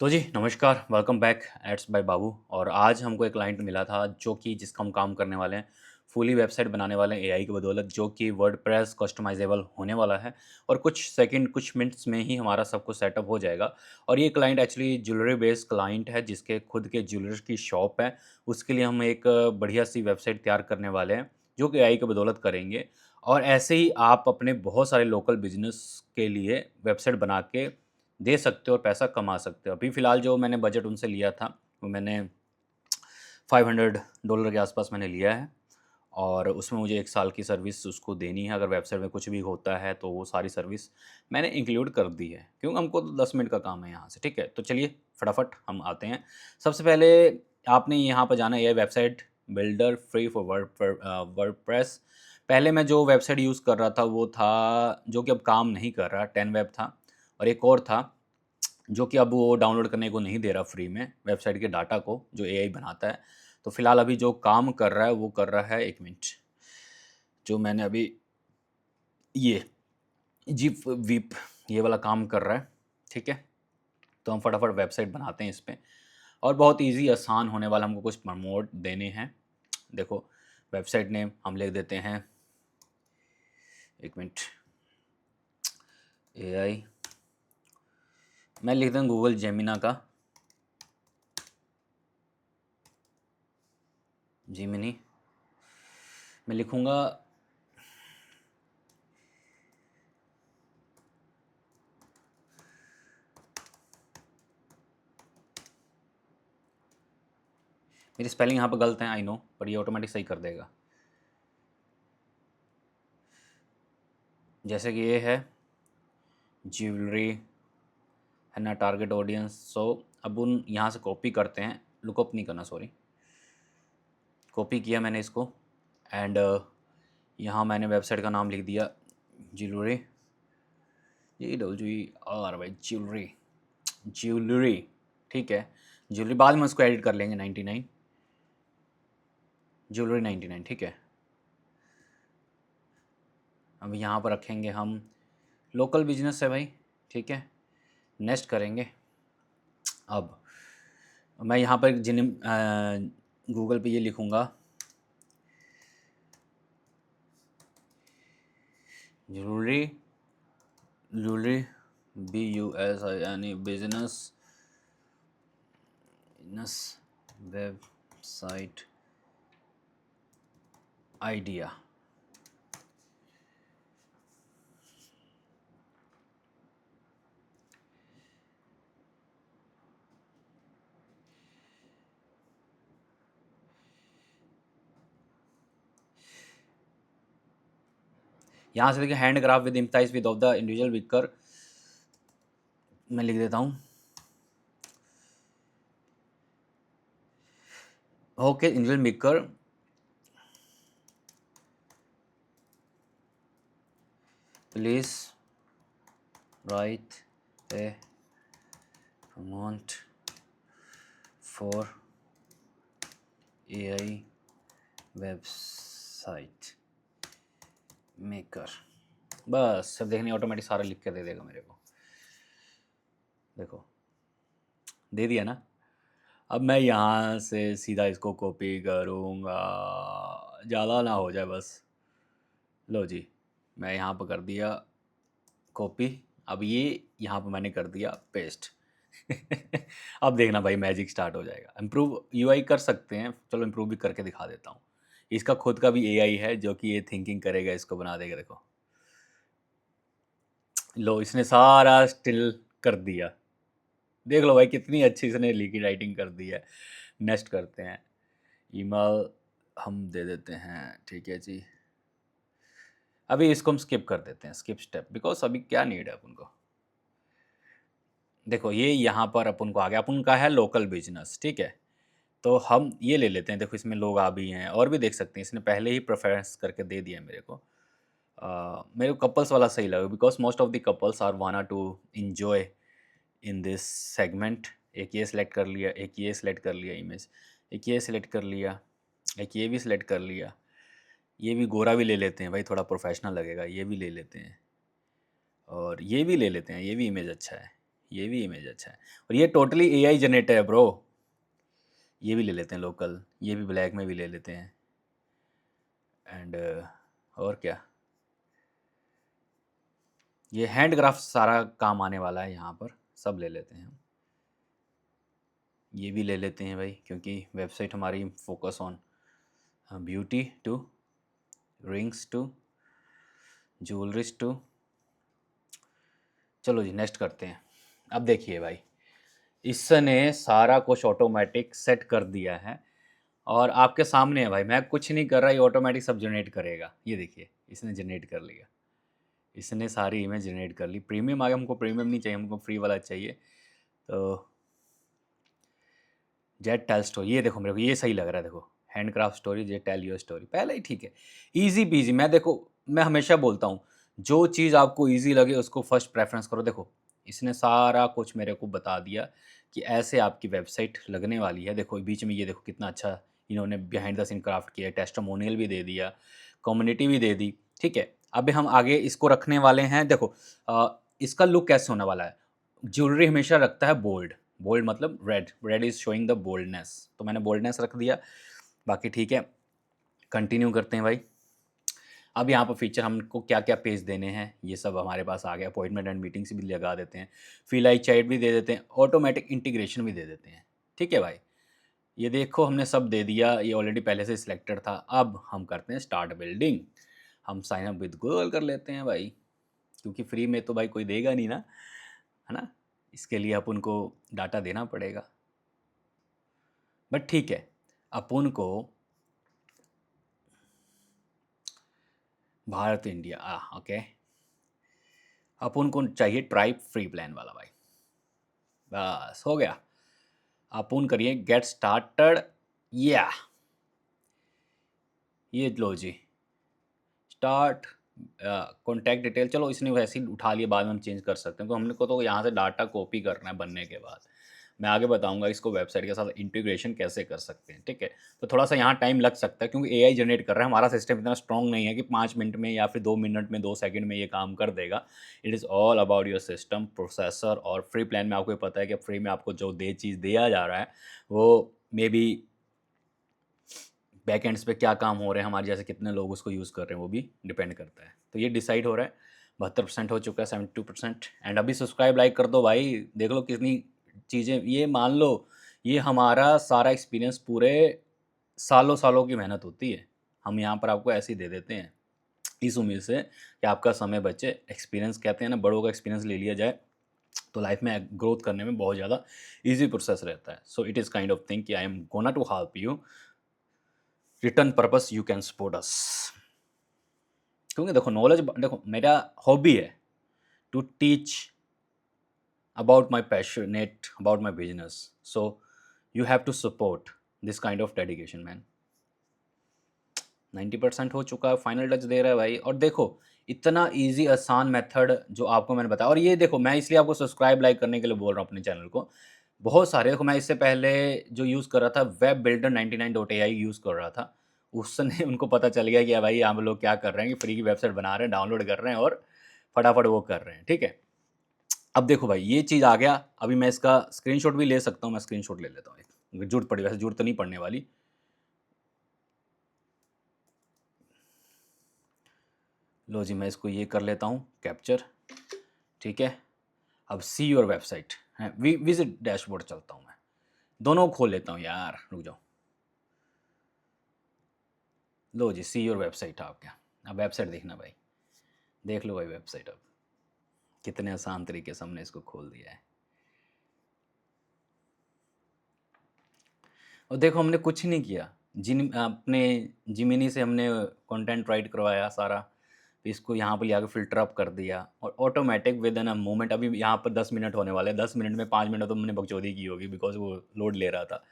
तो जी नमस्कार, welcome back एट्स bye बाबू। और आज हमको एक क्लाइंट मिला था जो कि जिसका हम काम करने वाले हैं, फुली वेबसाइट बनाने वाले हैं एआई की बदौलत, जो कि वर्डप्रेस कस्टमाइजेबल होने वाला है और कुछ सेकंड कुछ मिनट्स में ही हमारा सब कुछ सेटअप हो जाएगा। और ये client actually jewellery based client है जिसके खुद के ज्वेलर्स की शॉप है। उसके लिए हम एक बढ़िया सी वेबसाइट तैयार करने वाले हैं जो कि एआई की बदौलत करेंगे। और ऐसे ही आप अपने बहुत सारे लोकल बिजनेस के लिए वेबसाइट बना के दे सकते हो और पैसा कमा सकते हो। अभी फ़िलहाल जो मैंने बजट उनसे लिया था, वो मैंने $500 के आसपास मैंने लिया है। और उसमें मुझे 1 साल की सर्विस उसको देनी है। अगर वेबसाइट में कुछ भी होता है तो वो सारी सर्विस मैंने इंक्लूड कर दी है, क्योंकि हमको तो 10 मिनट का काम है यहाँ से, ठीक है? तो चलिए फटाफट हम आते हैं। सबसे पहले आपने यहाँ पर जाना है, ये website builder free for WordPress. पहले मैं जो वेबसाइट यूज़ कर रहा था वो था, जो कि अब काम नहीं कर रहा, 10 वेब था। और एक और था जो कि अब वो डाउनलोड करने को नहीं दे रहा फ्री में वेबसाइट के डाटा को, जो एआई बनाता है। तो फिलहाल अभी जो काम कर रहा है वो कर रहा है, 1 मिनट, जो मैंने अभी ये जिप विप ये वाला काम कर रहा है, ठीक है? तो हम फटाफट वेबसाइट बनाते हैं इस पे। और बहुत ईज़ी आसान होने वाला, हमको कुछ प्रमोट देने हैं। देखो, वेबसाइट नेम हम लिख देते हैं, 1 मिनट, एआई। मैं लिख दूँ गूगल जेमिना का, जेमिनी। मैं लिखूँगा मेरी स्पेलिंग यहाँ पे गलत है, आई नो, पर ये ऑटोमेटिक सही कर देगा। जैसे कि ये है ज्वेलरी, है ना, टारगेट ऑडियंस। सो अब उन यहाँ से कॉपी करते हैं, लुकअप नहीं करना, सॉरी। कॉपी किया मैंने इसको एंड यहाँ मैंने वेबसाइट का नाम लिख दिया ज्वेलरी, JWR भाई, ज्वेलरी, ज्वेलरी, ठीक है। ज्वेलरी बाद में उसको एडिट कर लेंगे, 99, ज्वेलरी 99, ठीक है। अब यहाँ पर रखेंगे हम, लोकल बिजनेस है भाई, ठीक है। नेक्स्ट करेंगे। अब मैं यहाँ पर जिन गूगल पे ये लिखूँगा, jewellery, jewellery, BUSINE, business, business website idea. यहाँ से देखिए, handcraft with employees with of the individual weaver, मैं लिख देता हूँ। Okay, individual weaver, please write a prompt for AI website maker. बस सब देखने, ऑटोमेटिक सारा लिख के दे देगा मेरे को। देखो, दे दिया ना। अब मैं यहाँ से सीधा इसको कॉपी करूँगा, ज़्यादा ना हो जाए बस। लो जी, मैं यहाँ पर कर दिया कॉपी। अब ये यहाँ पर मैंने कर दिया पेस्ट। अब देखना भाई, मैजिक स्टार्ट हो जाएगा। इम्प्रूव यूआई कर सकते हैं, चलो इम्प्रूव भी करके दिखा देता हूँ। इसका खुद का भी एआई है जो कि ये थिंकिंग करेगा, इसको बना देगा। देखो, लो इसने सारा स्टिल कर दिया। देख लो भाई, कितनी अच्छी इसने लिखी राइटिंग कर दी है। नेक्स्ट करते हैं, ईमेल हम दे देते हैं, ठीक है जी। अभी इसको हम स्किप कर देते हैं, स्किप स्टेप, बिकॉज अभी क्या नीड है अपन को। देखो, ये यहाँ पर अपन को आ गया, अपन का है लोकल बिजनेस, ठीक है। तो हम ये ले लेते हैं। देखो, इसमें लोग आ भी हैं और भी देख सकते हैं, इसने पहले ही प्रेफरेंस करके दे दिया है मेरे को। मेरे को कपल्स वाला सही लगा, because most of the couples are wanna to enjoy in this segment. एक ये सिलेक्ट कर लिया, एक ये सिलेक्ट कर लिया इमेज, एक ये सिलेक्ट कर लिया, एक ये भी सिलेक्ट कर लिया। ये भी गोरा भी ले लेते हैं भाई, थोड़ा प्रोफेशनल लगेगा, ये भी ले लेते हैं। और ये भी ले लेते हैं, ये भी इमेज अच्छा है। ये भी इमेज अच्छा है, और ये टोटली एआई जनरेटर है ब्रो। ये भी ले लेते हैं लोकल, ये भी ब्लैक में भी ले लेते हैं। एंड और क्या, ये हैंड ग्राफ सारा काम आने वाला है यहाँ पर, सब ले लेते हैं हम। ये भी ले लेते हैं भाई, क्योंकि वेबसाइट हमारी focus on beauty to rings to jewelleries to. चलो जी नेक्स्ट करते हैं। अब देखिए भाई, इसने सारा कुछ ऑटोमेटिक सेट कर दिया है और आपके सामने है भाई, मैं कुछ नहीं कर रहा, ये ऑटोमेटिक सब जनरेट करेगा। ये देखिए इसने जनरेट कर लिया, इसने सारी इमेज जनरेट कर ली। प्रीमियम आ गया, हमको प्रीमियम नहीं चाहिए, हमको फ्री वाला चाहिए। तो जेट टेल स्टोरी, ये देखो मेरे को ये सही लग रहा है। देखो handcraft story, jet tell your story, पहले ही ठीक है, ईजी पीजी। मैं देखो, मैं हमेशा बोलता हूँ जो चीज़ आपको ईजी लगे उसको फर्स्ट प्रेफरेंस करो। देखो इसने सारा कुछ मेरे को बता दिया कि ऐसे आपकी वेबसाइट लगने वाली है। देखो बीच में ये देखो कितना अच्छा इन्होंने बिहाइंड द सीन क्राफ्ट किया है, टेस्टिमोनियल भी दे दिया, कम्युनिटी भी दे दी। ठीक है, अब हम आगे इसको रखने वाले हैं। देखो इसका लुक कैसे होने वाला है। ज्वेलरी हमेशा रखता है बोल्ड, बोल्ड मतलब red, red is showing the boldness, तो मैंने बोल्डनेस रख दिया। बाकी ठीक है, कंटिन्यू करते हैं भाई। अब यहाँ पर फीचर हमको क्या क्या पेज देने हैं ये सब हमारे पास आ गया। अपॉइंटमेंट एंड मीटिंग्स भी लगा देते हैं, फीलाई चैट भी दे देते हैं, ऑटोमेटिक इंटीग्रेशन भी दे देते हैं। ठीक है भाई, ये देखो हमने सब दे दिया, ये ऑलरेडी पहले से सिलेक्टेड था। अब हम करते हैं स्टार्ट बिल्डिंग। हम साइन अप विद गूगल कर लेते हैं भाई, क्योंकि फ्री में तो भाई कोई देगा नहीं ना, है ना। इसके लिए अपन को डाटा देना पड़ेगा, बट ठीक है। अपन को भारत इंडिया ओके, अपन को चाहिए ट्राइब फ्री प्लान वाला भाई। बस हो गया, अपन करिए गेट स्टार्टेड। या ये लो जी, स्टार्ट कॉन्टैक्ट डिटेल। चलो इसने वैसे ही उठा लिया, बाद में हम चेंज कर सकते हैं। तो हमने को तो यहाँ से डाटा कॉपी करना है बनने के बाद। मैं आगे बताऊंगा इसको वेबसाइट के साथ इंटीग्रेशन कैसे कर सकते हैं। ठीक है, तो थोड़ा सा यहाँ टाइम लग सकता है क्योंकि एआई जनरेट कर रहा है। हमारा सिस्टम इतना स्ट्रॉन्ग नहीं है कि 5 मिनट में या फिर 2 मिनट में 2 सेकंड में ये काम कर देगा। It is all about your system processor. और फ्री प्लान में आपको पता है कि फ्री में आपको जो चीज़ दिया जा रहा है वो मे बी बैक एंड्स पे क्या काम हो रहे हैं हमारे जैसे कितने लोग उसको यूज़ कर रहे हैं वो भी डिपेंड करता है। तो ये डिसाइड हो रहा है। 72% हो चुका है, 72%। एंड अभी सब्सक्राइब लाइक कर दो भाई, देख लो कितनी चीज़ें। ये मान लो ये हमारा सारा एक्सपीरियंस पूरे सालों सालों की मेहनत होती है, हम यहाँ पर आपको ऐसे ही दे देते हैं इस उम्मीद से कि आपका समय बचे। एक्सपीरियंस कहते हैं ना, बड़ों का एक्सपीरियंस ले लिया जाए तो लाइफ में ग्रोथ करने में बहुत ज़्यादा ईजी प्रोसेस रहता है। So it is kind of thing कि I am gonna to help you return purpose you can support us. क्योंकि देखो नॉलेज, देखो मेरा हॉबी है to teach about my passionate about my business. So you have to support this kind of dedication man. 90% हो चुका है, final touch दे रहा है भाई। और देखो इतना इजी आसान मेथड जो आपको मैंने बताया। और ये देखो मैं इसलिए आपको सब्सक्राइब लाइक करने के लिए बोल रहा हूँ अपने चैनल को। बहुत सारे देखो, मैं इससे पहले जो यूज़ कर रहा था वेब बिल्डर 99.ai यूज़ कर रहा था। उसने उनको पता चल गया कि भाई हम लोग क्या कर रहे हैं कि फ्री की वेबसाइट बना रहे हैं, डाउनलोड कर रहे हैं और फटाफट वो कर रहे हैं। ठीक है, अब देखो भाई ये चीज़ आ गया। अभी मैं इसका स्क्रीनशॉट भी ले सकता हूँ, मैं स्क्रीनशॉट ले लेता हूँ एक, अगर जरूरत पड़ी। वैसे जरूरत तो नहीं पड़ने वाली। लो जी, मैं इसको ये कर लेता हूँ कैप्चर। ठीक है, अब सी योर वेबसाइट है, विजिट डैशबोर्ड चलता हूँ मैं, दोनों खोल लेता हूँ यार, रुक जाओ। लो जी, सी योर वेबसाइट आप क्या, अब वेबसाइट देखना भाई, देख लो भाई वेबसाइट। अब कितने आसान तरीके से हमने इसको खोल दिया है। और देखो हमने कुछ नहीं किया, जिन अपने जिमिनी से हमने कंटेंट राइट करवाया सारा, फिर इसको यहाँ पर आके फ़िल्टर अप कर दिया और automatic with in a moment. अभी यहाँ पर 10 मिनट होने वाले हैं, 10 मिनट में 5 मिनट तो हमने बकचोदी की होगी बिकॉज वो लोड ले रहा था,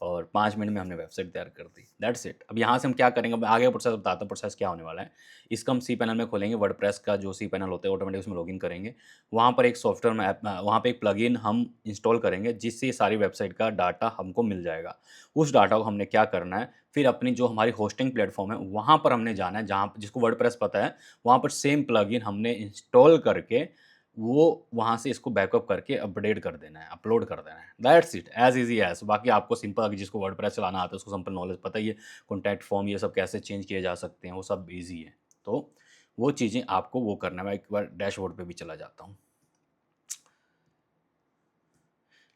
और 5 मिनट में हमने वेबसाइट तैयार कर दी। That's it. अब यहाँ से हम क्या करेंगे, अब आगे प्रोसेस बताता हूँ प्रोसेस क्या होने वाला है। इसका हम सी पैनल में खोलेंगे, वर्डप्रेस का जो सी पैनल होता है ऑटोमेटिक उसमें लॉगिन करेंगे। वहाँ पर एक सॉफ्टवेयर में वहाँ पे एक प्लगइन हम इंस्टॉल करेंगे जिससे ये सारी वेबसाइट का डाटा हमको मिल जाएगा। उस डाटा को हमने क्या करना है, फिर अपनी जो हमारी होस्टिंग प्लेटफॉर्म है वहाँ पर हमने जाना है, जहाँ जिसको वर्डप्रेस पता है, वहाँ पर सेम प्लगइन हमने इंस्टॉल करके वो वहाँ से इसको बैकअप करके अपडेट कर देना है, अपलोड कर देना है। That's it, as easy as. बाकी आपको सिंपल, अगर जिसको वर्डप्रेस चलाना आता है उसको सिंपल नॉलेज पता ही है, कॉन्टैक्ट फॉर्म ये सब कैसे चेंज किए जा सकते हैं, वो सब ईज़ी है। तो वो चीज़ें आपको वो करना है। मैं एक बार डैशबोर्ड पे भी चला जाता हूँ।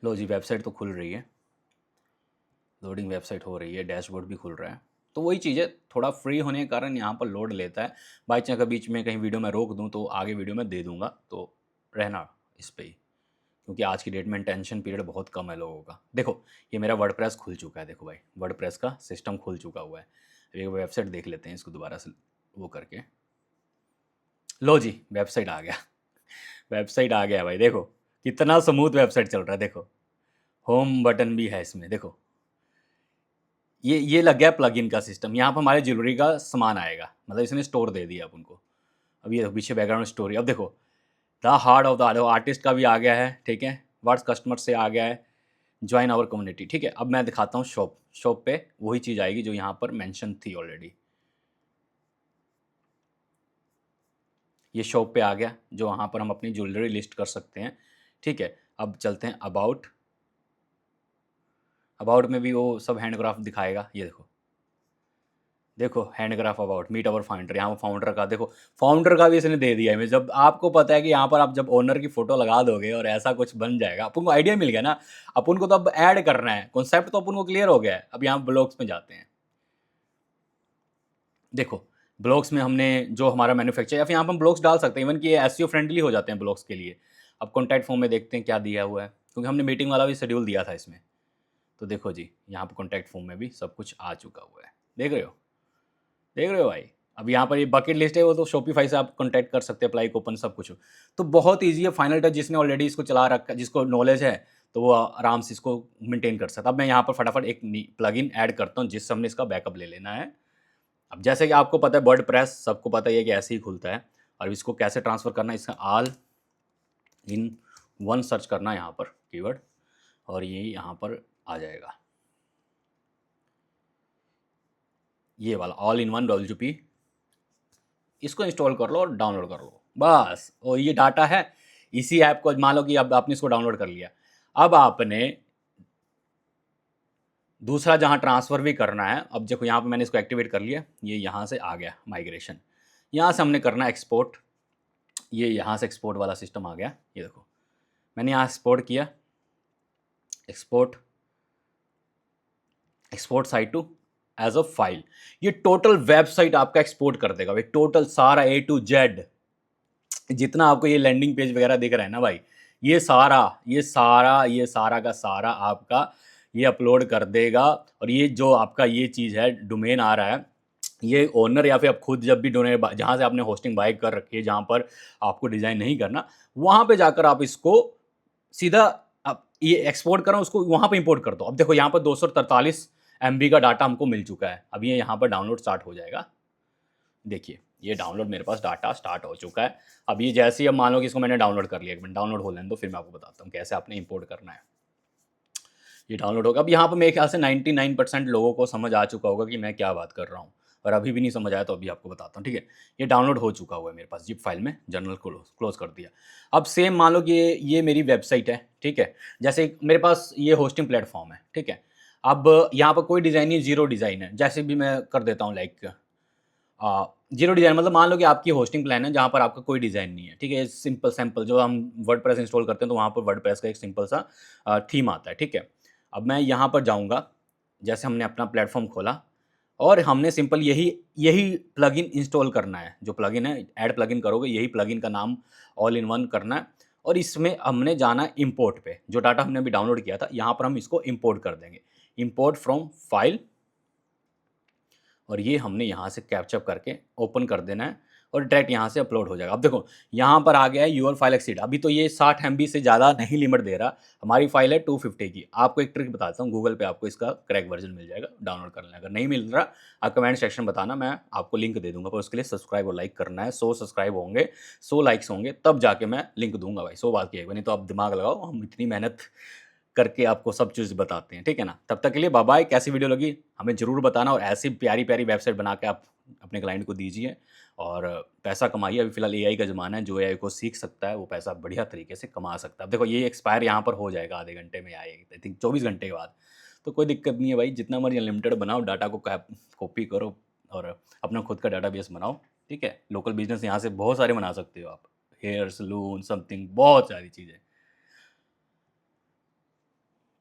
लो जी, वेबसाइट तो खुल रही है, लोडिंग वेबसाइट हो रही है, डैशबोर्ड भी खुल रहा है। तो वही चीज़ है, थोड़ा फ्री होने के कारण यहाँ पर लोड लेता है। बाई चांस अगर बीच में कहीं वीडियो में रोक दूँ तो आगे वीडियो में दे दूँगा, तो रहना इस पे ही, क्योंकि आज की डेट में टेंशन पीरियड बहुत कम है लोगों का। देखो, ये मेरा वर्डप्रेस खुल चुका है, देखो भाई, वर्डप्रेस का सिस्टम खुल चुका हुआ है। एक वेबसाइट देख लेते हैं इसको दोबारा से वो करके। लो जी, वेबसाइट आ गया। वेबसाइट आ गया भाई, देखो कितना स्मूथ वेबसाइट चल रहा है। देखो, होम बटन भी है इसमें, देखो ये लग गया प्लगइन का सिस्टम। यहाँ पर हमारे ज्वेलरी का सामान आएगा, मतलब इसने स्टोर दे दिया अपन को। अब ये पीछे बैकग्राउंड स्टोरी, अब देखो the heart of the artist का भी आ गया है, ठीक है, व्हाट्स कस्टमर से आ गया है, ज्वाइन आवर कम्युनिटी, ठीक है। अब मैं दिखाता हूँ शॉप, शॉप पे वही चीज़ आएगी जो यहाँ पर मेंशन थी ऑलरेडी। ये शॉप पे आ गया, जो वहाँ पर हम अपनी ज्वेलरी लिस्ट कर सकते हैं, ठीक है। अब चलते हैं अबाउट, अबाउट में भी वो सब हैंडक्राफ्ट दिखाएगा। ये देखो, देखो handcraft about meet our founder, यहाँ पर फाउंडर का देखो, फाउंडर का भी इसने दे दिया है। जब आपको पता है कि यहाँ पर आप जब ओनर की फोटो लगा दोगे और ऐसा कुछ बन जाएगा, अपन को आइडिया मिल गया ना। अपन को तो अब ऐड करना है, कॉन्सेप्ट तो अपन को क्लियर हो गया है। अब यहाँ ब्लॉग्स में जाते हैं, देखो ब्लॉग्स में हमने जो हमारा मैन्युफैक्चर, या फिर यहाँ पर हम ब्लॉग्स डाल सकते हैं, इवन कि ये एसईओ फ्रेंडली हो जाते हैं ब्लॉग्स के लिए। अब कॉन्टैक्ट फॉर्म में देखते हैं क्या दिया हुआ है, क्योंकि हमने मीटिंग वाला भी शेड्यूल दिया था इसमें। तो देखो जी, यहाँ पर कॉन्टैक्ट फॉर्म में भी सब कुछ आ चुका हुआ है, देख रहे हो, देख रहे हो भाई। अब यहाँ पर ये बकेट लिस्ट है, वो तो शॉपिफाई से आप कॉन्टैक्ट कर सकते हैं, अप्लाई कूपन सब कुछ। तो बहुत ईजी है। फाइनल टच जिसने ऑलरेडी इसको चला रखा, जिसको नॉलेज है, तो वो आराम से इसको मेंटेन कर सकता है। अब मैं यहाँ पर फटाफट एक प्लगइन ऐड करता हूँ जिससे हमने इसका बैकअप ले लेना है। अब जैसे कि आपको पता है वर्डप्रेस सबको पता ही है कि ऐसे ही खुलता है। और इसको कैसे ट्रांसफ़र करना है, इसका ऑल इन वन सर्च करना है यहाँ पर कीवर्ड, और ये यहाँ पर आ जाएगा, ये वाला ऑल इन वन WP। इसको इंस्टॉल कर लो और डाउनलोड कर लो बस। और ये डाटा है इसी ऐप को, मान लो कि अब आपने इसको डाउनलोड कर लिया। अब आपने दूसरा जहाँ ट्रांसफ़र भी करना है, अब देखो यहाँ पे मैंने इसको एक्टिवेट कर लिया, ये यहाँ से आ गया माइग्रेशन। यहाँ से हमने करना है एक्सपोर्ट, ये यहाँ से एक्सपोर्ट वाला सिस्टम आ गया। ये देखो मैंने यहाँ एक्सपोर्ट किया, export, export site to as a file. ये टोटल वेबसाइट आपका एक्सपोर्ट कर देगा भाई, टोटल सारा A to Z, जितना आपको ये लैंडिंग पेज वगैरह दिख रहा है ना भाई, ये सारा ये सारा का सारा आपका ये अपलोड कर देगा। और ये जो आपका ये चीज़ है, डोमेन आ रहा है, ये ओनर या फिर आप खुद जब भी डोनेट, जहाँ से आपने होस्टिंग बाय कर रखी है, जहाँ पर आपको डिज़ाइन नहीं करना, वहाँ पे जाकर आप इसको सीधा आप ये एक्सपोर्ट करो, उसको वहाँ पे इंपोर्ट कर दो। अब देखो यहाँ पर 243 MB का डाटा हमको मिल चुका है। अब ये यहाँ पर डाउनलोड स्टार्ट हो जाएगा। देखिए ये डाउनलोड मेरे पास डाटा स्टार्ट हो चुका है। अब ये जैसे ही अब मान लो कि इसको मैंने डाउनलोड कर लिया, एक मिनट डाउनलोड हो लेने दो, फिर मैं आपको बताता हूँ कैसे आपने इंपोर्ट करना है। ये डाउनलोड होगा। अब यहाँ पर मेरे ख्याल से 99% लोगों को समझ आ चुका होगा कि मैं क्या बात कर रहा हूँ, और अभी भी नहीं समझ आया तो अभी आपको बताता हूँ, ठीक है। ये डाउनलोड हो चुका हुआ है मेरे पास जिप फाइल में, जनरल क्लोज कर दिया। अब सेम मान लो कि ये मेरी वेबसाइट है, ठीक है। जैसे मेरे पास ये होस्टिंग प्लेटफॉर्म है, ठीक है। अब यहाँ पर कोई डिज़ाइन नहीं, जीरो डिज़ाइन है। जैसे भी मैं कर देता हूँ लाइक जीरो डिज़ाइन, मतलब मान लो कि आपकी होस्टिंग प्लान है जहाँ पर आपका कोई डिज़ाइन नहीं है, ठीक है। सिंपल सैम्पल जो हम वर्डप्रेस इंस्टॉल करते हैं तो वहाँ पर वर्डप्रेस का एक सिंपल सा थीम आता है, ठीक है। अब मैं यहाँ पर जाऊँगा, जैसे हमने अपना प्लेटफॉर्म खोला और हमने सिंपल यही यही प्लगइन इंस्टॉल करना है। जो प्लगइन है, ऐड प्लगइन करोगे, यही प्लगइन का नाम ऑल इन वन करना है। और इसमें हमने जाना है इंपोर्ट पे, जो डाटा हमने अभी डाउनलोड किया था यहाँ पर हम इसको इंपोर्ट कर देंगे, इंपोर्ट फ्रॉम फाइल। और ये हमने यहाँ से कैप्चर करके ओपन कर देना है और डायरेक्ट यहाँ से अपलोड हो जाएगा। अब देखो यहाँ पर आ गया है यूर फाइल एक्सीड। अभी तो ये 60 MB से ज़्यादा नहीं लिमिट दे रहा, हमारी फाइल है 250 की। आपको एक ट्रिक बताता हूँ, गूगल पे आपको इसका क्रैक वर्जन मिल जाएगा, डाउनलोड कर लेना। अगर नहीं मिल रहा आप कमेंट सेक्शन बताना, मैं आपको लिंक दे दूंगा, पर उसके लिए सब्सक्राइब और लाइक करना है। 100 सब्सक्राइब होंगे, 100 लाइक्स होंगे, तब जाके मैं लिंक दूंगा भाई। 100 बात की है, नहीं तो आप दिमाग लगाओ, हम इतनी मेहनत करके आपको सब चीज़ बताते हैं, ठीक है ना? तब तक के लिए बाय-बाय। कैसी वीडियो लगी हमें ज़रूर बताना और ऐसी प्यारी-प्यारी वेबसाइट बना के आप अपने क्लाइंट को दीजिए और पैसा कमाइए। अभी फ़िलहाल एआई का ज़माना है, जो एआई को सीख सकता है वो पैसा बढ़िया तरीके से कमा सकता है। अब देखो ये एक्सपायर यहाँ पर हो जाएगा आधे घंटे में या आई थिंक 24 घंटे के बाद, तो कोई दिक्कत नहीं है भाई, जितना मर्ज़ी अनलिमिटेड बनाओ, डाटा को कैप कॉपी करो और अपना खुद का डाटाबेस बनाओ, ठीक है? लोकल बिज़नेस यहाँ से बहुत सारे बना सकते हो आप, हेयर सैलून समथिंग बहुत सारी चीज़ें।